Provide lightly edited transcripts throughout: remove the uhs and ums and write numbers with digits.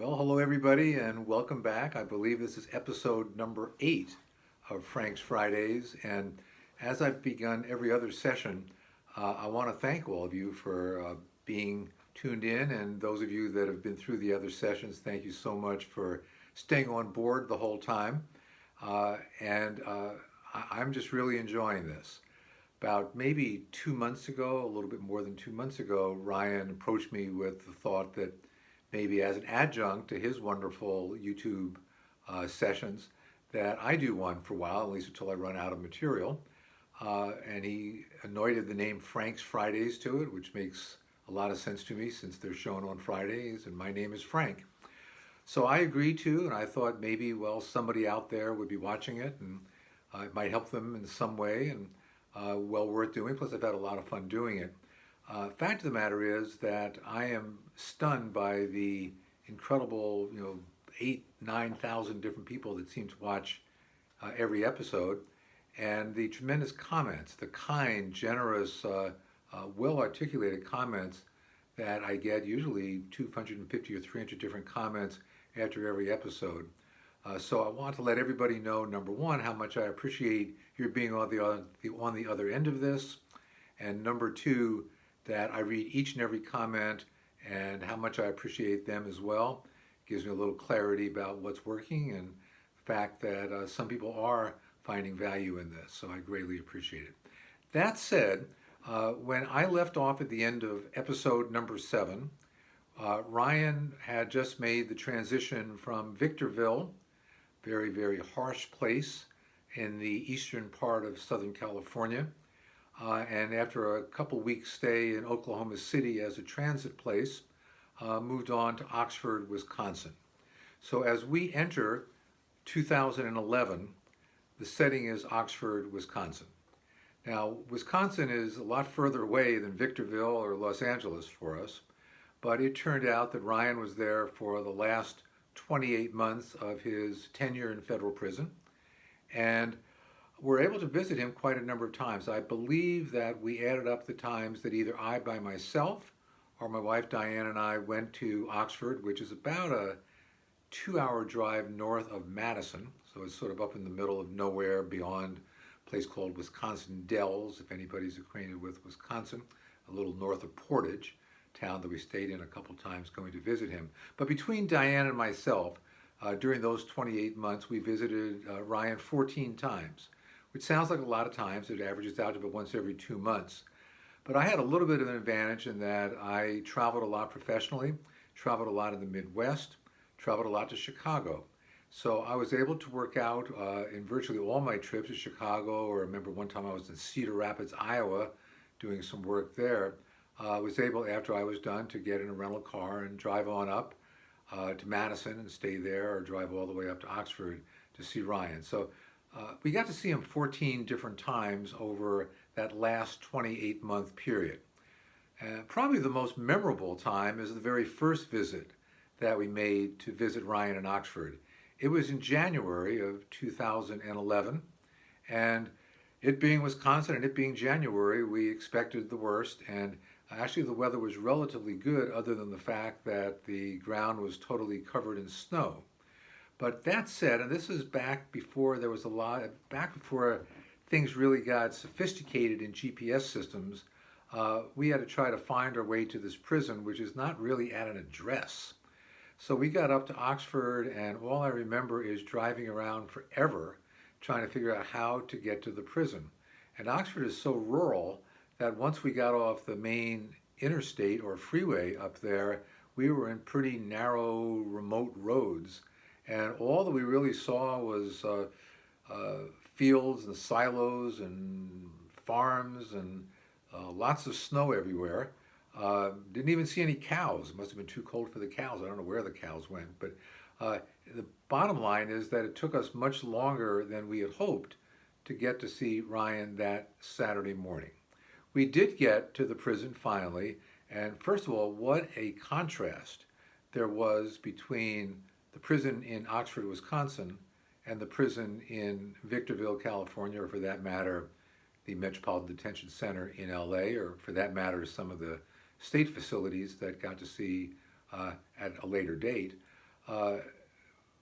Well, hello everybody, and welcome back. I believe this is episode number 8 of Frank's Fridays. And as I've begun every other session, I want to thank all of you for being tuned in. And those of you that have been through the other sessions, thank you so much for staying on board the whole time. I'm just really enjoying this. About maybe 2 months ago, a little bit more than 2 months ago, Ryan approached me with the thought that maybe as an adjunct to his wonderful YouTube sessions, that I do one for a while, at least until I run out of material. And he anointed the name Frank's Fridays to it, which makes a lot of sense to me since they're shown on Fridays, and my name is Frank. So I agreed to, and I thought maybe, well, somebody out there would be watching it, and it might help them in some way, and well worth doing. Plus, I've had a lot of fun doing it. Fact of the matter is that I am stunned by the incredible, 8, 9,000 different people that seem to watch every episode, and the tremendous comments, the kind, generous, well-articulated comments that I get, usually 250 or 300 different comments after every episode. So I want to let everybody know, number one, how much I appreciate your being on the other end of this, and number two, that I read each and every comment and how much I appreciate them as well. It gives me a little clarity about what's working and the fact that some people are finding value in this, so I greatly appreciate it. That said, when I left off at the end of episode number 7, Ryan had just made the transition from Victorville, very, very harsh place in the eastern part of Southern California, and after a couple weeks stay in Oklahoma City as a transit place, moved on to Oxford, Wisconsin. So as we enter 2011, the setting is Oxford, Wisconsin. Now, Wisconsin is a lot further away than Victorville or Los Angeles for us, but it turned out that Ryan was there for the last 28 months of his tenure in federal prison, and we're able to visit him quite a number of times. I believe that we added up the times that either I by myself or my wife Diane and I went to Oxford, which is about a 2-hour drive north of Madison. So it's sort of up in the middle of nowhere beyond a place called Wisconsin Dells, if anybody's acquainted with Wisconsin, a little north of Portage, town that we stayed in a couple times going to visit him. But between Diane and myself, during those 28 months, we visited Ryan 14 times, which sounds like a lot of times. It averages out to about once every 2 months. But I had a little bit of an advantage in that I traveled a lot professionally, traveled a lot in the Midwest, traveled a lot to Chicago. So I was able to work out in virtually all my trips to Chicago, or I remember one time I was in Cedar Rapids, Iowa, doing some work there. I was able, after I was done, to get in a rental car and drive on up to Madison and stay there, or drive all the way up to Oxford to see Ryan. So we got to see him 14 different times over that last 28-month period. Probably the most memorable time is the very first visit that we made to visit Ryan in Oxford. It was in January of 2011, and it being Wisconsin and it being January, we expected the worst, and actually the weather was relatively good other than the fact that the ground was totally covered in snow. But that said, and this is back before there was back before things really got sophisticated in GPS systems, we had to try to find our way to this prison, which is not really at an address. So we got up to Oxford, and all I remember is driving around forever trying to figure out how to get to the prison. And Oxford is so rural that once we got off the main interstate or freeway up there, we were in pretty narrow, remote roads. And all that we really saw was fields and silos and farms and lots of snow everywhere. Didn't even see any cows. It must have been too cold for the cows. I don't know where the cows went. But the bottom line is that it took us much longer than we had hoped to get to see Ryan that Saturday morning. We did get to the prison finally. And first of all, what a contrast there was between the prison in Oxford, Wisconsin, and the prison in Victorville, California, or for that matter, the Metropolitan Detention Center in LA, or for that matter, some of the state facilities that got to see at a later date. Uh,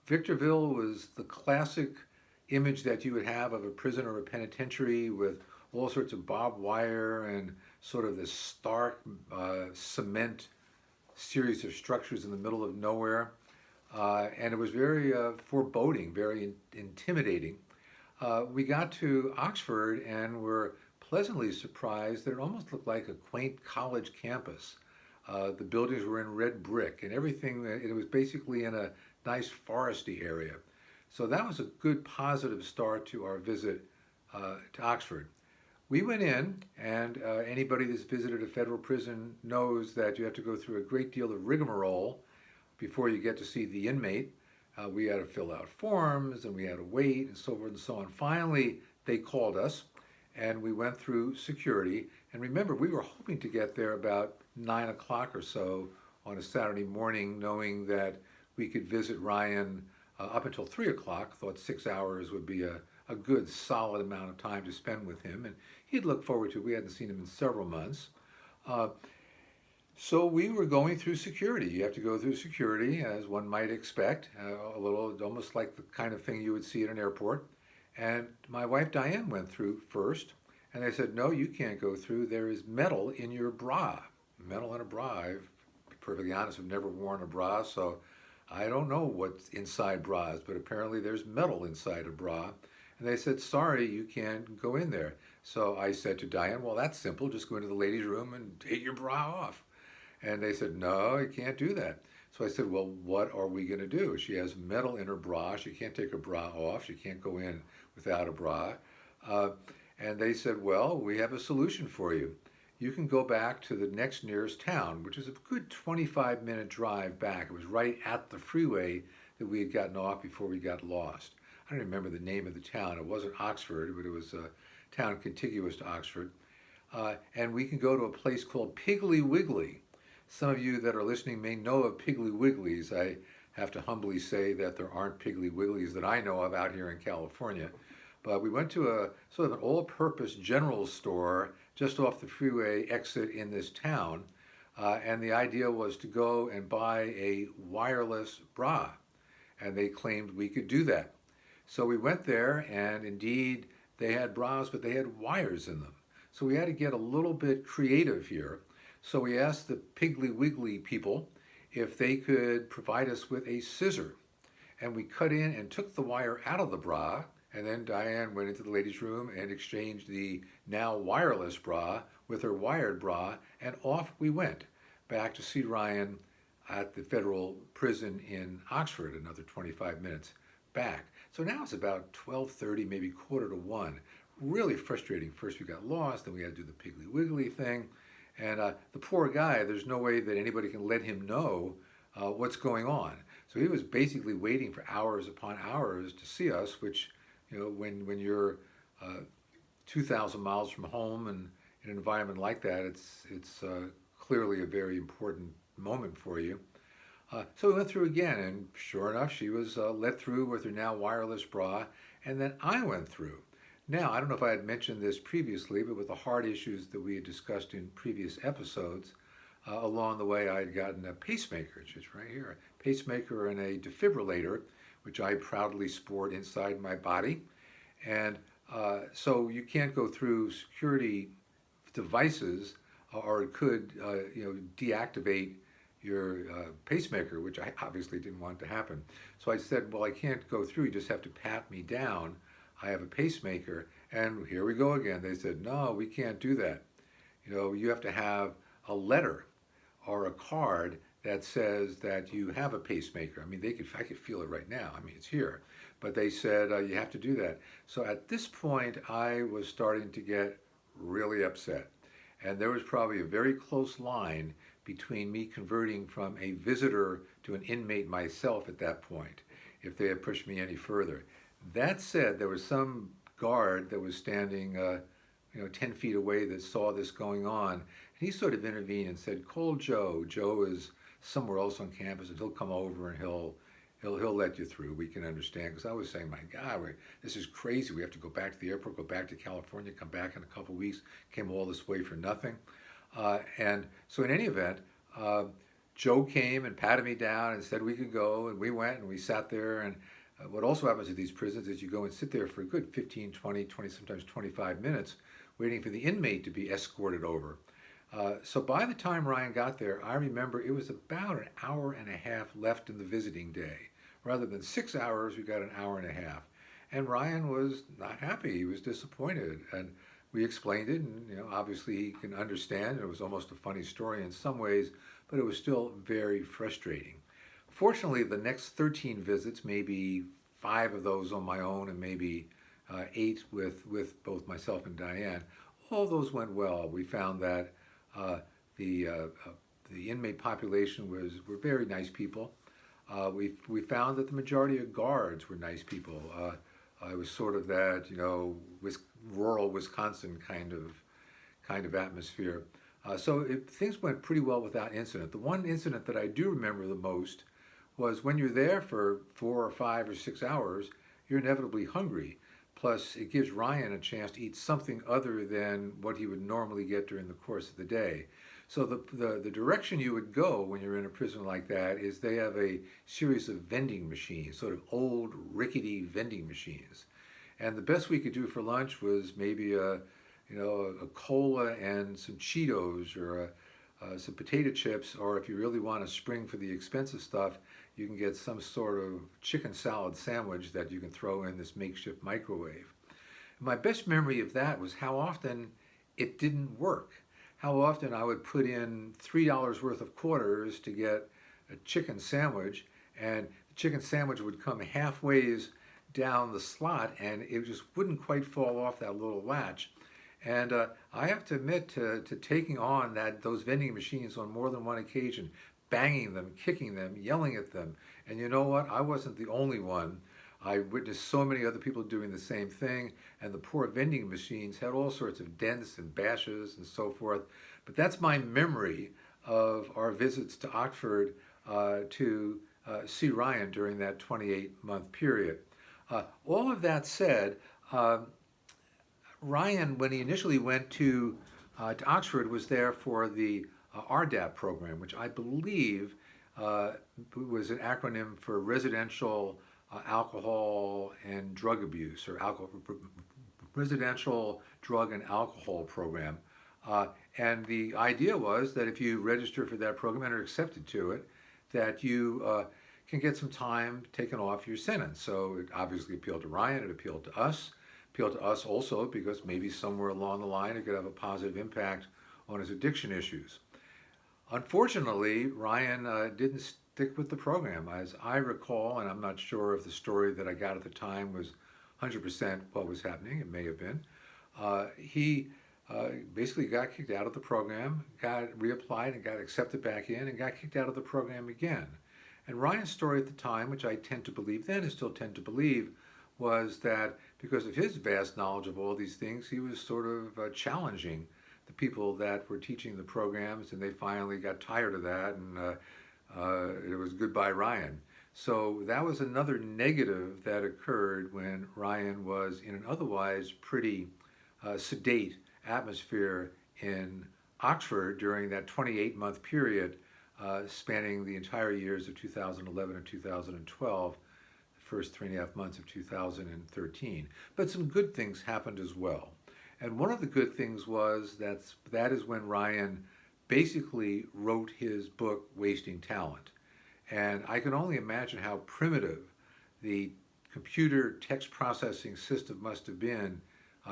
Victorville was the classic image that you would have of a prison or a penitentiary with all sorts of barbed wire and sort of this stark cement series of structures in the middle of nowhere. And it was very foreboding, very intimidating. We got to Oxford and were pleasantly surprised that it almost looked like a quaint college campus. The buildings were in red brick and everything, it was basically in a nice foresty area. So that was a good positive start to our visit to Oxford. We went in, and anybody that's visited a federal prison knows that you have to go through a great deal of rigmarole before you get to see the inmate. We had to fill out forms, and we had to wait, and so forth and so on. Finally, they called us, and we went through security. And remember, we were hoping to get there about 9 o'clock or so on a Saturday morning, knowing that we could visit Ryan up until 3 o'clock. Thought 6 hours would be a good solid amount of time to spend with him, and he'd look forward to it. We hadn't seen him in several months. So we were going through security. You have to go through security, as one might expect, a little, almost like the kind of thing you would see at an airport. And my wife Diane went through first, and they said, no, you can't go through. There is metal in your bra. Metal in a bra. I've, to be perfectly honest, I've never worn a bra, so I don't know what's inside bras, but apparently there's metal inside a bra. And they said, sorry, you can't go in there. So I said to Diane, well, that's simple. Just go into the ladies' room and take your bra off. And they said, no, you can't do that. So I said, well, what are we going to do? She has metal in her bra. She can't take her bra off. She can't go in without a bra. And they said, well, we have a solution for you. You can go back to the next nearest town, which is a good 25-minute drive back. It was right at the freeway that we had gotten off before we got lost. I don't remember the name of the town. It wasn't Oxford, but it was a town contiguous to Oxford. And we can go to a place called Piggly Wiggly. Some of you that are listening may know of Piggly Wigglies. I have to humbly say that there aren't Piggly Wigglies that I know of out here in California. But we went to a sort of an all-purpose general store just off the freeway exit in this town. And the idea was to go and buy a wireless bra. And they claimed we could do that. So we went there, and indeed they had bras, but they had wires in them. So we had to get a little bit creative here. So we asked the Piggly Wiggly people if they could provide us with a scissor. And we cut in and took the wire out of the bra, and then Diane went into the ladies' room and exchanged the now wireless bra with her wired bra, and off we went back to see Ryan at the federal prison in Oxford, another 25 minutes back. So now it's about 12:30, maybe 1:45. Really frustrating. First we got lost, then we had to do the Piggly Wiggly thing. And the poor guy, there's no way that anybody can let him know what's going on. So he was basically waiting for hours upon hours to see us, which, you know, when you're 2,000 miles from home and in an environment like that, it's clearly a very important moment for you. So we went through again, and sure enough, she was let through with her now wireless bra, and then I went through. Now, I don't know if I had mentioned this previously, but with the heart issues that we had discussed in previous episodes, along the way I had gotten a pacemaker, which is right here, a pacemaker and a defibrillator, which I proudly sport inside my body. And so you can't go through security devices, or it could deactivate your pacemaker, which I obviously didn't want to happen. So I said, well, I can't go through, you just have to pat me down. I have a pacemaker. And here we go again. They said, no, we can't do that. You know, you have to have a letter or a card that says that you have a pacemaker. I mean, I could feel it right now. I mean, it's here. But they said, you have to do that. So at this point, I was starting to get really upset. And there was probably a very close line between me converting from a visitor to an inmate myself at that point, if they had pushed me any further. That said, there was some guard that was standing 10 feet away that saw this going on. And he sort of intervened and said, call Joe. Joe is somewhere else on campus, and he'll come over and he'll let you through. We can understand. Because I was saying, my God, this is crazy. We have to go back to the airport, go back to California, come back in a couple of weeks, came all this way for nothing. And so in any event, Joe came and patted me down and said we could go, and we went and we sat there. And what also happens at these prisons is you go and sit there for a good 15, 20, 20, sometimes 25 minutes waiting for the inmate to be escorted over. So by the time Ryan got there, I remember it was about an hour and a half left in the visiting day. Rather than 6 hours, we got an hour and a half. And Ryan was not happy. He was disappointed. And we explained it, and obviously he can understand. It was almost a funny story in some ways, but it was still very frustrating. Fortunately, the next 13 visits, maybe 5 of those on my own and maybe 8 with both myself and Diane, all those went well. We found that uh, the uh, uh, the inmate population were very nice people. We found that the majority of guards were nice people. It was sort of that rural Wisconsin kind of atmosphere. Things went pretty well without incident. The one incident that I do remember the most was when you're there for 4 or 5 or 6 hours, you're inevitably hungry. Plus, it gives Ryan a chance to eat something other than what he would normally get during the course of the day. So the direction you would go when you're in a prison like that is they have a series of vending machines, sort of old rickety vending machines. And the best we could do for lunch was maybe a cola and some Cheetos or some potato chips, or if you really want to spring for the expensive stuff, you can get some sort of chicken salad sandwich that you can throw in this makeshift microwave. My best memory of that was how often it didn't work. How often I would put in $3 worth of quarters to get a chicken sandwich, and the chicken sandwich would come halfway down the slot, and it just wouldn't quite fall off that little latch. And I have to admit to taking on those vending machines on more than one occasion, banging them, kicking them, yelling at them. And you know what? I wasn't the only one. I witnessed so many other people doing the same thing, and the poor vending machines had all sorts of dents and bashes and so forth. But that's my memory of our visits to Oxford to see Ryan during that 28-month period. All of that said, Ryan, when he initially went to Oxford, was there for the RDAP program, which I believe was an acronym for Residential Alcohol and Drug Abuse, or Residential Drug and Alcohol Program. And the idea was that if you register for that program and are accepted to it, that you can get some time taken off your sentence. So it obviously appealed to Ryan, it appealed to us also because maybe somewhere along the line it could have a positive impact on his addiction issues. Unfortunately, Ryan didn't stick with the program. As I recall, and I'm not sure if the story that I got at the time was 100% what was happening, it may have been, he basically got kicked out of the program, got reapplied and got accepted back in, and got kicked out of the program again. And Ryan's story at the time, which I tend to believe then and still tend to believe, was that because of his vast knowledge of all these things, he was sort of challenging the people that were teaching the programs, and they finally got tired of that, and it was goodbye Ryan. So that was another negative that occurred when Ryan was in an otherwise pretty sedate atmosphere in Oxford during that 28-month period spanning the entire years of 2011 and 2012, the first 3.5 months of 2013. But some good things happened as well. And one of the good things was that is when Ryan basically wrote his book, Wasting Talent. And I can only imagine how primitive the computer text processing system must have been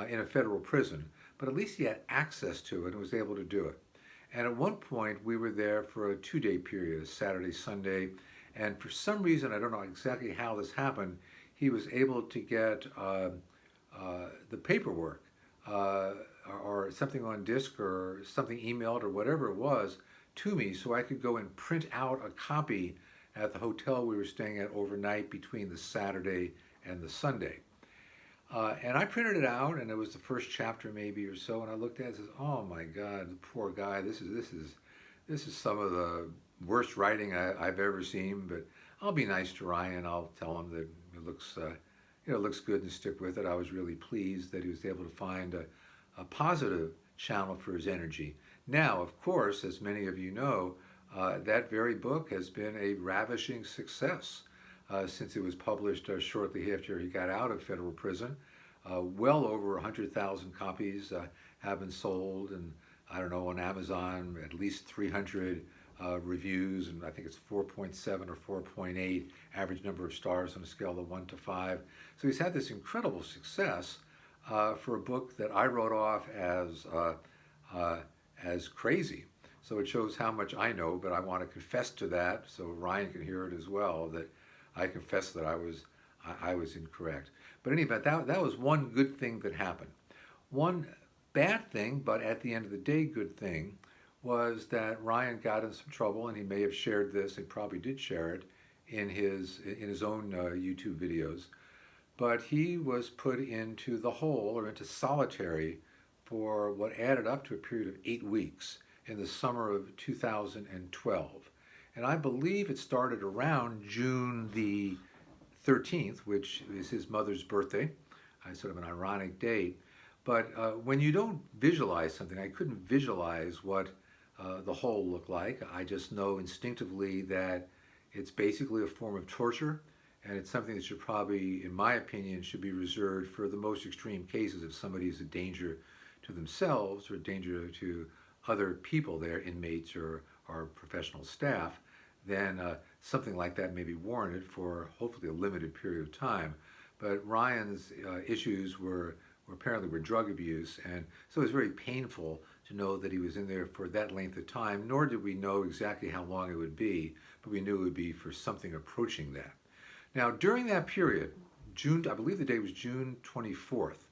in a federal prison, but at least he had access to it and was able to do it. And at one point, we were there for a 2-day period, a Saturday, Sunday, and for some reason, I don't know exactly how this happened, he was able to get the paperwork or something on disk or something emailed or whatever it was to me so I could go and print out a copy at the hotel we were staying at overnight between the Saturday and the Sunday. And I printed it out, and it was the first chapter maybe or so, and I looked at it and says, "Oh my God, the poor guy. This is some of the worst writing I've ever seen." But I'll be nice to Ryan. I'll tell him that it looks good and stick with it. I was really pleased that he was able to find a positive channel for his energy. Now, of course, as many of you know, That very book has been a ravishing success since it was published shortly after he got out of federal prison. Well over 100,000 copies have been sold, and I don't know, on Amazon, at least 300 reviews, and I think it's 4.7 or 4.8 average number of stars on a scale of 1 to 5. So he's had this incredible success for a book that I wrote off as crazy. So it shows how much I know, but I want to confess to that so Ryan can hear it as well, that I confess that I was incorrect. But in any event, that was one good thing that happened. One bad thing, but at the end of the day, good thing, was that Ryan got in some trouble, and he may have shared this, he probably did share it in his own YouTube videos. But he was put into the hole, or into solitary, for what added up to a period of 8 weeks in the summer of 2012. And I believe it started around June the 13th, which is his mother's birthday. Sort of an ironic date. But when you don't visualize something, I couldn't visualize what the hole looked like. I just know instinctively that it's basically a form of torture, and it's something that should probably, in my opinion, should be reserved for the most extreme cases. If somebody is a danger to themselves or a danger to other people, their inmates or professional staff, then something like that may be warranted for hopefully a limited period of time. But Ryan's issues were apparently drug abuse, and so it was very painful to know that he was in there for that length of time, nor did we know exactly how long it would be, but we knew it would be for something approaching that. Now, during that period, I believe the day was June 24th,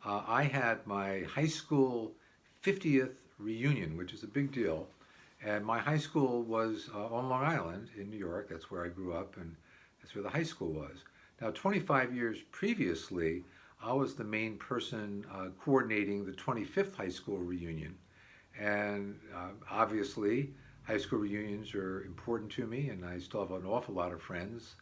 I had my high school 50th reunion, which is a big deal. And my high school was on Long Island in New York. That's where I grew up, and that's where the high school was. Now, 25 years previously, I was the main person coordinating the 25th high school reunion. And obviously, high school reunions are important to me, and I still have an awful lot of friends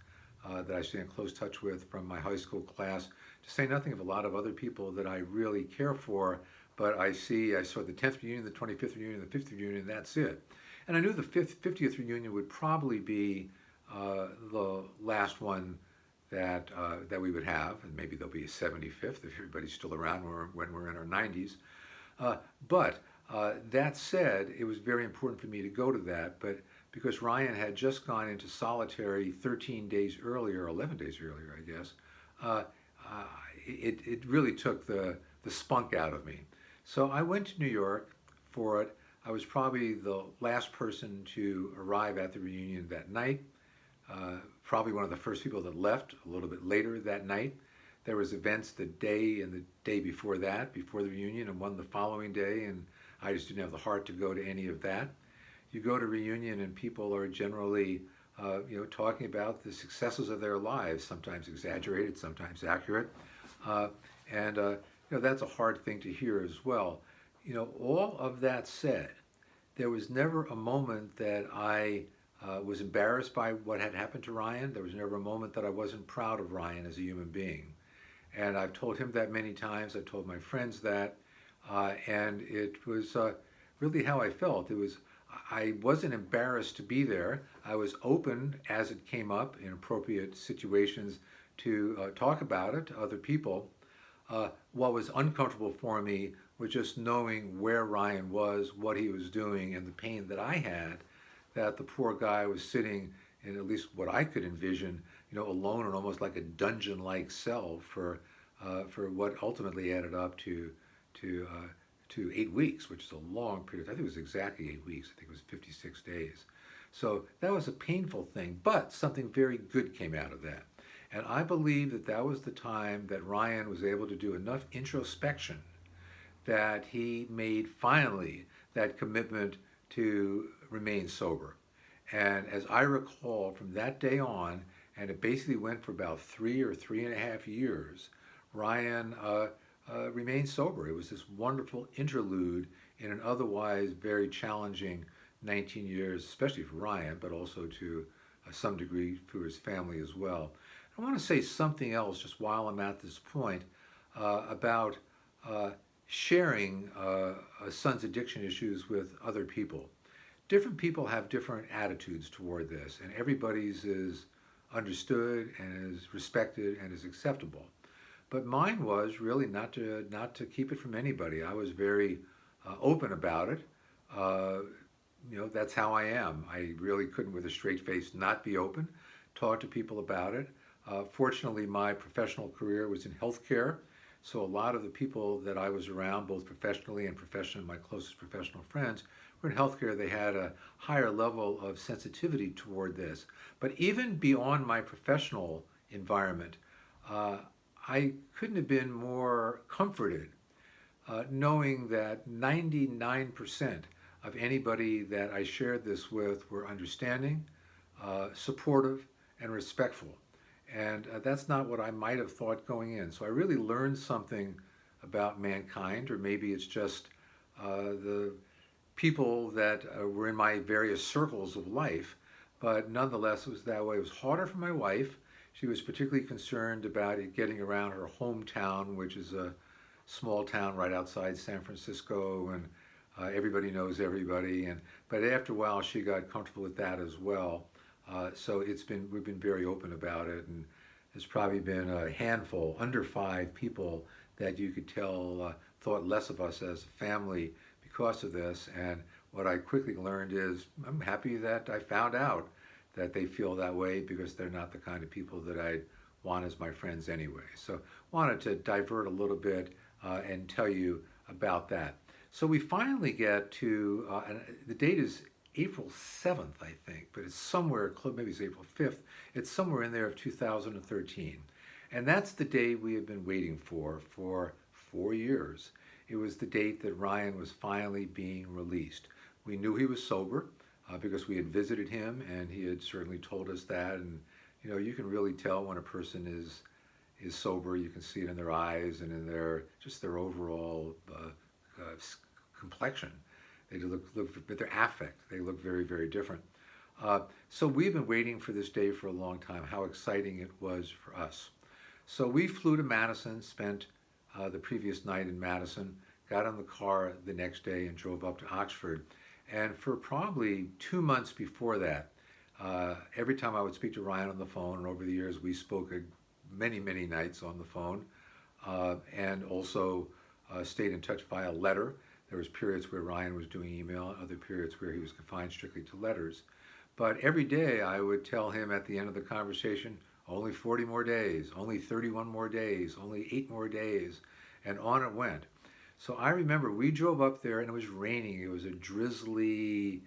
that I stay in close touch with from my high school class, to say nothing of a lot of other people that I really care for. But I saw the 10th reunion, the 25th reunion, the 50th reunion, and that's it. And I knew the 50th reunion would probably be the last one that we would have, and maybe there'll be a 75th if everybody's still around when we're in our 90s. But that said, it was very important for me to go to that, but because Ryan had just gone into solitary 13 days earlier, 11 days earlier, I guess, it really took the spunk out of me. So I went to New York for it. I was probably the last person to arrive at the reunion that night. Probably one of the first people that left a little bit later that night. There was events the day and the day before that, before the reunion, and one the following day, and I just didn't have the heart to go to any of that. You go to reunion and people are generally talking about the successes of their lives, sometimes exaggerated, sometimes accurate. And that's a hard thing to hear as well. All of that said, there was never a moment that I was embarrassed by what had happened to Ryan. There was never a moment that I wasn't proud of Ryan as a human being. And I've told him that many times. I've told my friends that. And it was really how I felt. I wasn't embarrassed to be there. I was open as it came up in appropriate situations to talk about it to other people. What was uncomfortable for me was just knowing where Ryan was, what he was doing, and the pain that I had, that the poor guy was sitting in, at least what I could envision, alone in almost like a dungeon-like cell for what ultimately added up to 8 weeks, which is a long period. I think it was exactly 8 weeks. I think it was 56 days. So that was a painful thing, but something very good came out of that. And I believe that was the time that Ryan was able to do enough introspection that he made finally that commitment to remain sober. And as I recall, from that day on, and it basically went for about 3 or 3.5 years, Ryan remained sober. It was this wonderful interlude in an otherwise very challenging 19 years, especially for Ryan, but also to some degree for his family as well. I want to say something else just while I'm at this point about sharing a son's addiction issues with other people. different people have different attitudes toward this, and everybody's is understood and is respected and is acceptable. But mine was really not to keep it from anybody. I was very open about it. Uh, that's how I am. I really couldn't, with a straight face, not be open, talk to people about it. Fortunately, my professional career was in healthcare, so a lot of the people that I was around, both professionally and professionally, my closest professional friends, were in healthcare. They had a higher level of sensitivity toward this. But even beyond my professional environment, uh, I couldn't have been more comforted knowing that 99% of anybody that I shared this with were understanding, supportive, and respectful. And that's not what I might have thought going in. So I really learned something about mankind, or maybe it's just the people that were in my various circles of life. But nonetheless, it was that way. It was harder for my wife. She was particularly concerned about it getting around her hometown, which is a small town right outside San Francisco, and everybody knows everybody. But after a while, she got comfortable with that as well. So we've been very open about it, and there's probably been a handful, under 5 people that you could tell thought less of us as a family because of this. And what I quickly learned is I'm happy that I found out that they feel that way, because they're not the kind of people that I'd want as my friends anyway. So wanted to divert a little bit and tell you about that. So we finally get to, and the date is April 7th, I think, but it's somewhere, maybe it's April 5th, it's somewhere in there of 2013. And that's the day we have been waiting for 4 years. It was the date that Ryan was finally being released. We knew he was sober because we had visited him, and he had certainly told us that. And you can really tell when a person is sober. You can see it in their eyes and in their overall complexion. They look, but their affect, they look very, very different. So we've been waiting for this day for a long time. How exciting it was for us. So we flew to Madison, spent the previous night in Madison, got in the car the next day and drove up to Oxford. And for probably 2 months before that, every time I would speak to Ryan on the phone, and over the years we spoke many, many nights on the phone, and also stayed in touch via letter. There was periods where Ryan was doing email, other periods where he was confined strictly to letters. But every day I would tell him at the end of the conversation, only 40 more days, only 31 more days, only 8 more days, and on it went. So I remember we drove up there and it was raining. It was a drizzly,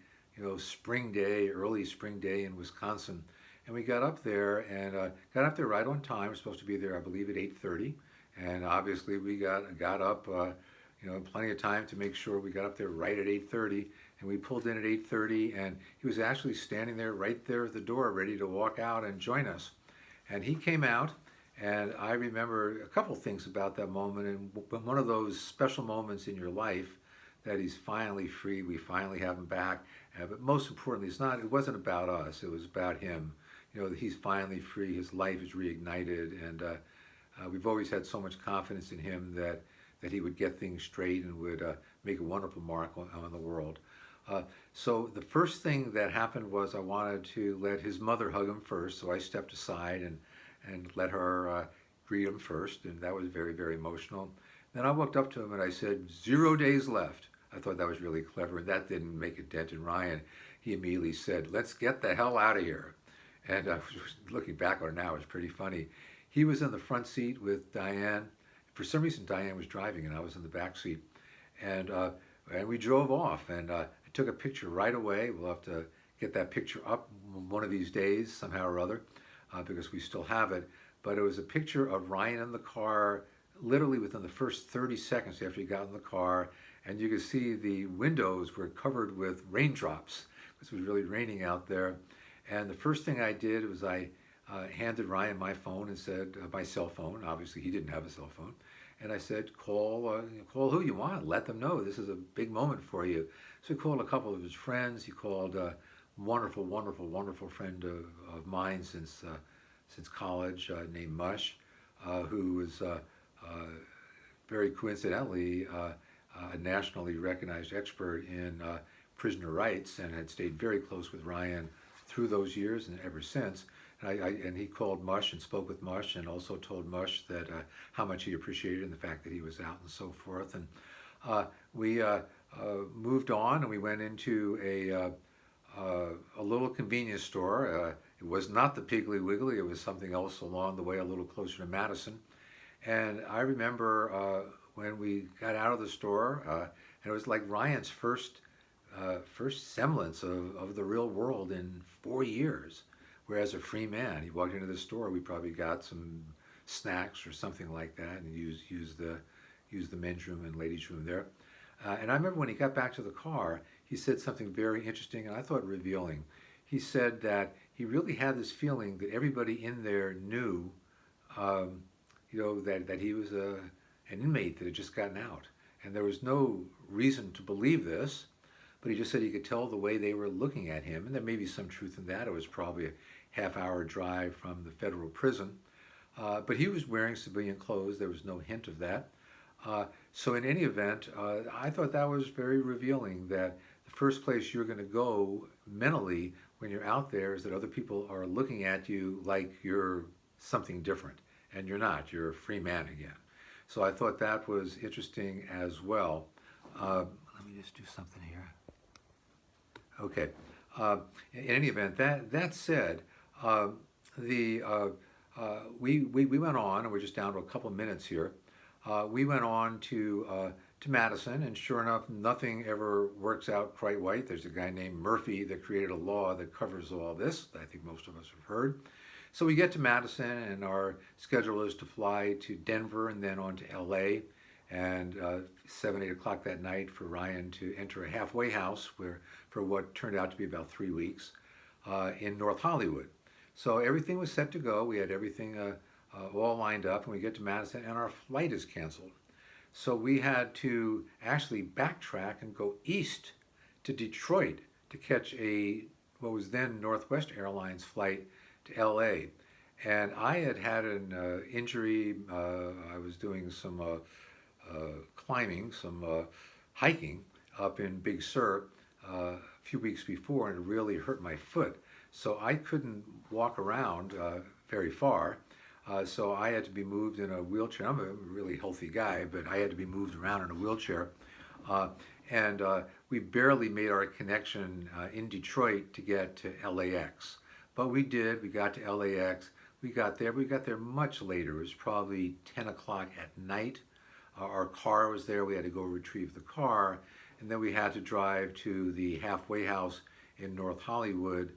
spring day, early spring day in Wisconsin. And we got up there and got up there right on time. We're supposed to be there, I believe, at 8:30. And obviously we got up, plenty of time to make sure we got up there right at 8:30. And we pulled in at 8:30, and he was actually standing there right there at the door, ready to walk out and join us. And he came out, and I remember a couple things about that moment. And one of those special moments in your life that he's finally free, we finally have him back. But most importantly, it wasn't about us, it was about him. He's finally free, his life is reignited, and we've always had so much confidence in him that he would get things straight and would make a wonderful mark on the world. So the first thing that happened was I wanted to let his mother hug him first, so I stepped aside and let her greet him first, and that was very, very emotional. Then I walked up to him and I said, 0 days left. I thought that was really clever, and that didn't make a dent in Ryan. He immediately said, let's get the hell out of here. And looking back on it now, it's pretty funny. He was in the front seat with Diane. For some reason, Diane was driving and I was in the back seat. And we drove off, and I took a picture right away. We'll have to get that picture up one of these days, somehow or other, because we still have it. But it was a picture of Ryan in the car, literally within the first 30 seconds after he got in the car. And you could see the windows were covered with raindrops. It was really raining out there. And the first thing I did was I handed Ryan my phone and said, my cell phone. Obviously, he didn't have a cell phone. And I said, call who you want. Let them know this is a big moment for you. So he called a couple of his friends. He called a wonderful, wonderful, wonderful friend of mine since college named Mush, who was very coincidentally a nationally recognized expert in prisoner rights and had stayed very close with Ryan through those years and ever since. And he called Mush and spoke with Mush and also told Mush that how much he appreciated and the fact that he was out and so forth. And we moved on and we went into a little convenience store. It was not the Piggly Wiggly, it was something else along the way, a little closer to Madison. And I remember when we got out of the store, and it was like Ryan's first semblance of the real world in 4 years. Whereas a free man, he walked into the store, we probably got some snacks or something like that, and used the men's room and ladies' room there. And I remember when he got back to the car, he said something very interesting and I thought revealing. He said that he really had this feeling that everybody in there knew, that he was an inmate that had just gotten out. And there was no reason to believe this, but he just said he could tell the way they were looking at him, and there may be some truth in that. It was probably a half-hour drive from the federal prison. But he was wearing civilian clothes. There was no hint of that. So in any event, I thought that was very revealing, that the first place you're going to go mentally when you're out there is that other people are looking at you like you're something different, and you're not. You're a free man again. So I thought that was interesting as well. Let me just do something here. Okay. In any event, that said, we went on, and we're just down to a couple of minutes here. We went on to Madison, and sure enough, nothing ever works out quite right. There's a guy named Murphy that created a law that covers all this. I think most of us have heard. So we get to Madison, and our schedule is to fly to Denver and then on to LA, and 7, 8 o'clock that night for Ryan to enter a halfway house for what turned out to be about 3 weeks in North Hollywood. So everything was set to go. We had everything all lined up, and we get to Madison, and our flight is canceled. So we had to actually backtrack and go east to Detroit to catch what was then Northwest Airlines flight to LA. And I had an injury. I was doing some climbing, some hiking up in Big Sur a few weeks before, and it really hurt my foot. So I couldn't walk around very far. So I had to be moved in a wheelchair. I'm a really healthy guy, but I had to be moved around in a wheelchair. And we barely made our connection in Detroit to get to LAX. But we did. We got to LAX. We got there much later. It was probably 10 o'clock at night. Our car was there. We had to go retrieve the car. And then we had to drive to the halfway house in North Hollywood.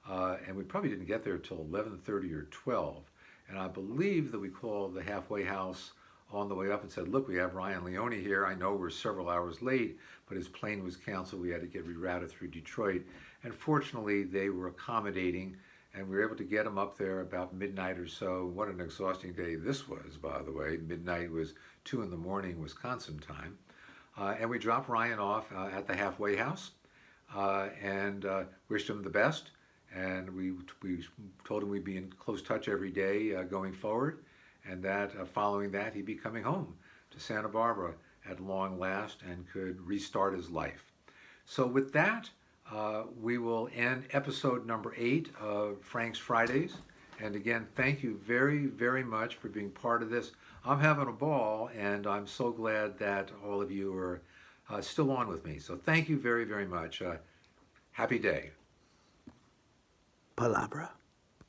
And we probably didn't get there until 11:30 or 12. And I believe that we called the halfway house on the way up and said, look, we have Ryan LEONE here. I know we're several hours late, but his plane was canceled. We had to get rerouted through Detroit. And fortunately, they were accommodating, and we were able to get him up there about midnight or so. What an exhausting day this was, by the way. Midnight was 2 in the morning Wisconsin time. And we dropped Ryan off at the halfway house and wished him the best. And we told him we'd be in close touch every day going forward, and that following that he'd be coming home to Santa Barbara at long last and could restart his life. So with that, we will end episode number 8 of Frank's Fridays. And again, thank you very, very much for being part of this. I'm having a ball, and I'm so glad that all of you are still on with me. So thank you very, very much. Happy day. Palabra.